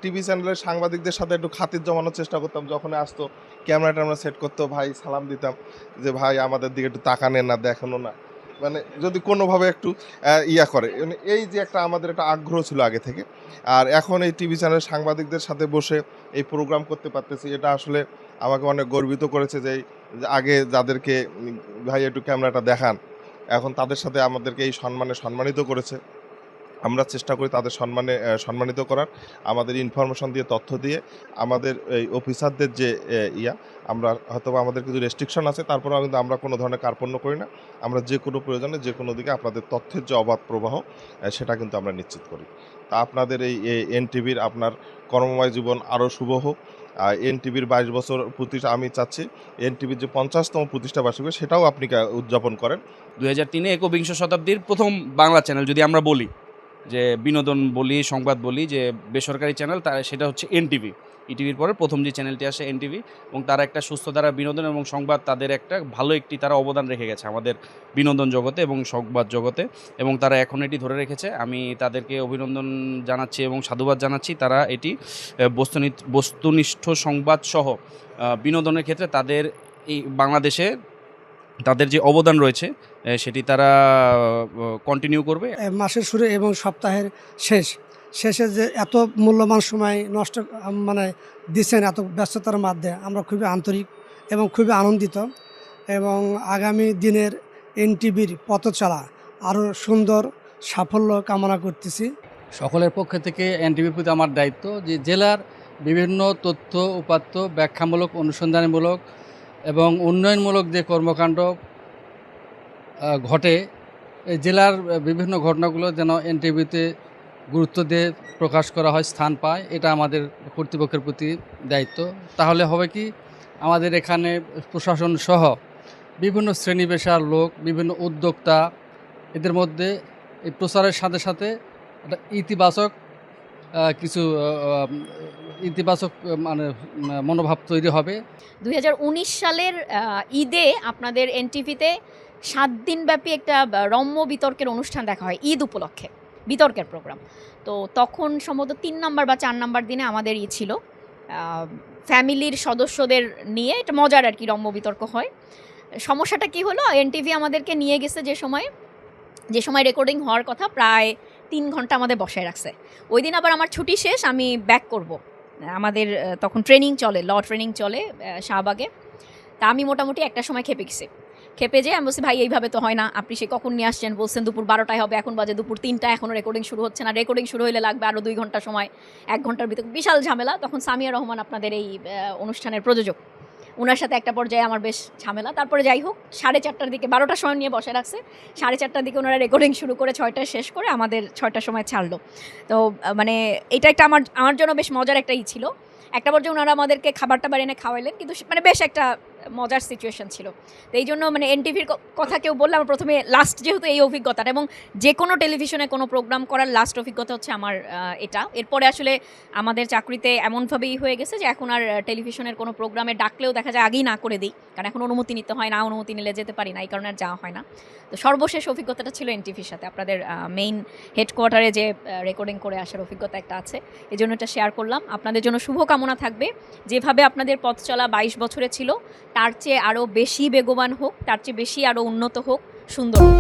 TV চ্যানেলের সাংবাদিকদের সাথে একটু খাতির জমানোর চেষ্টা করতাম, যখন আসতো ক্যামেরা ট্যামেরা সেট করতো, ভাই সালাম দিতাম যে ভাই আমাদের দিকে একটু তাকানেন না, দেখানো না, মানে যদি কোনোভাবে একটু ইয়া করে, মানে এই যে একটা আমাদের একটা আগ্রহ ছিল আগে থেকে। আর এখন এই টিভি চ্যানেলের সাংবাদিকদের সাথে বসে এই প্রোগ্রাম করতে পারতেছি, এটা আসলে আমাকে অনেক গর্বিত করেছে যে আগে যাদেরকে ভাই একটু ক্যামেরাটা দেখান, এখন তাদের সাথে আমাদেরকে এই সম্মানিত করেছে। আমরা চেষ্টা করি তাদের সম্মানিত করার, আমাদের ইনফরমেশন দিয়ে, তথ্য দিয়ে, আমাদের এই অফিসারদের যে আমরা হয়তোবা আমাদের কিছু রেস্ট্রিকশন আছে, তারপরেও কিন্তু আমরা কোনো ধরনের কার্পণ্য করি না। আমরা যে কোনো প্রয়োজনে যে কোনো দিকে আপনাদের তথ্যের যে অবাধ প্রবাহ সেটা কিন্তু আমরা নিশ্চিত করি। তা আপনাদের এই এনটিভির আপনার কর্মময় জীবন আরও শুভ হোক। এনটিভির 22 বছর আমি চাচ্ছি এনটিভির যে 50তম প্রতিষ্ঠা বার্ষিকী সেটাও আপনি উদযাপন করেন। 2003-এ একবিংশ শতাব্দীর প্রথম বাংলা চ্যানেল যদি আমরা বলি, যে বিনোদন বলি, সংবাদ বলি, যে বেসরকারি চ্যানেল, সেটা হচ্ছে এনটিভি। ইটিভির পরে প্রথম যে চ্যানেলটি আসে এনটিভি, এবং তারা একটা সুস্থ ধারা বিনোদন এবং সংবাদ, তাদের একটা ভালো তারা অবদান রেখে গেছে আমাদের বিনোদন জগতে এবং সংবাদ জগতে, এবং তারা এখন এটি ধরে রেখেছে। আমি তাদেরকে অভিনন্দন জানাচ্ছি এবং সাধুবাদ জানাচ্ছি। তারা এটি বস্তুনিষ্ঠ সংবাদ সহ বিনোদনের ক্ষেত্রে তাদের এই বাংলাদেশে তাদের যে অবদান রয়েছে সেটি তারা কন্টিনিউ করবে। মাসের শুরু এবং সপ্তাহের শেষে যে এত মূল্যবান সময় নষ্ট দিচ্ছেন এত ব্যস্ততার মধ্যে, আমরা খুবই আন্তরিক এবং খুবই আনন্দিত, এবং আগামী দিনের এনটিভির পথচলা আরও সুন্দর সাফল্য কামনা করতেছি। সকলের পক্ষ থেকে এনটিভির প্রতি আমার দায়িত্ব যে জেলার বিভিন্ন তথ্য উপাত্ত, ব্যাখ্যামূলক, অনুসন্ধানমূলক এবং উন্নয়নমূলক যে কর্মকাণ্ড ঘটে, এই জেলার বিভিন্ন ঘটনাগুলো যেন এনটিভিতে গুরুত্ব দিয়ে প্রকাশ করা হয়, স্থান পায়, এটা আমাদের কর্তৃপক্ষের প্রতি দায়িত্ব। তাহলে হবে কি, আমাদের এখানে প্রশাসন সহ বিভিন্ন শ্রেণী পেশার লোক, বিভিন্ন উদ্যোক্তা, এদের মধ্যে এই প্রচারের সাথে সাথে একটা ইতিবাচক মনোভাব তৈরি হবে। 2019 সালের ঈদে আপনাদের এনটিভিতে 7 দিনব্যাপী একটা রম্য বিতর্কের অনুষ্ঠান দেখা হয়, ঈদ উপলক্ষে বিতর্কের প্রোগ্রাম। তো তখন সম্ভবত 3 নাম্বার বা 4 নাম্বার দিনে আমাদের ছিল ফ্যামিলির সদস্যদের নিয়ে এটা মজার আর কি রম্য বিতর্ক হয়। সমস্যাটা কি হলো, এনটিভি আমাদেরকে নিয়ে গেছে যে সময় রেকর্ডিং হওয়ার কথা, প্রায় 3 ঘন্টা আমাদের বসায় রাখছে। ওই দিন আবার আমার ছুটি শেষ, আমি ব্যাক করব, আমাদের তখন ট্রেনিং চলে, ল ট্রেনিং চলে শাহবাগে। তা আমি মোটামুটি একটা সময় খেপে যেয়ে আমি বলছি, ভাই এইভাবে তো হয় না, আপনি সে কখন নিয়ে আসছেন, বলছেন দুপুর 12টায় হবে, এখন বাজে দুপুর 3টা, এখনও রেকর্ডিং শুরু হচ্ছে না, রেকর্ডিং শুরু হলে লাগবে আরও 2 ঘন্টা সময়, 1 ঘন্টার ভিতর বিশাল ঝামেলা। তখন সামিয়া রহমান আপনাদের এই অনুষ্ঠানের প্রযোজক, ওনার সাথে একটা পর্যায়ে আমার বেশ ঝামেলা। তারপরে যাই হোক, 4:30টার দিকে, 12টার সময় নিয়ে বসে রাখছে, 4:30টার দিকে ওনারা রেকর্ডিং শুরু করে 6টায় শেষ করে আমাদের 6টার সময় ছাড়লো। তো মানে এটা একটা আমার জন্য বেশ মজার একটা ছিল। একটা পর্যায়ে ওনারা আমাদেরকে খাবার টাবার এনে খাওয়াইলেন, কিন্তু বেশ একটা মজার সিচুয়েশন ছিল। তো এই জন্য এনটিভির কথা কেউ বললে আমার প্রথমে লাস্ট, যেহেতু এই অভিজ্ঞতাটা, এবং যে কোনো টেলিভিশনে কোনো প্রোগ্রাম করার লাস্ট অভিজ্ঞতা হচ্ছে আমার এটা। এরপরে আসলে আমাদের চাকরিতে এমনভাবেই হয়ে গেছে যে এখন আর টেলিভিশনের কোনো প্রোগ্রামে ডাকলেও দেখা যায় আগেই না করে দিই, কারণ এখন অনুমতি নিতে হয় না, অনুমতি নিলে যেতে পারি না, এই কারণে আর যাওয়া হয় না। তো সর্বশেষ অভিজ্ঞতাটা ছিল এনটিভির সাথে, আপনাদের মেইন হেডকোয়ার্টারে যে রেকর্ডিং করে আসার অভিজ্ঞতা একটা আছে, এই জন্য এটা শেয়ার করলাম। আপনাদের জন্য শুভকামনা থাকবে, যেভাবে আপনাদের পথ চলা 22 বছরে ছিল তার চেয়ে আরও বেশি বেগবান হোক, তার চেয়ে বেশি আরও উন্নত হোক, সুন্দর হোক।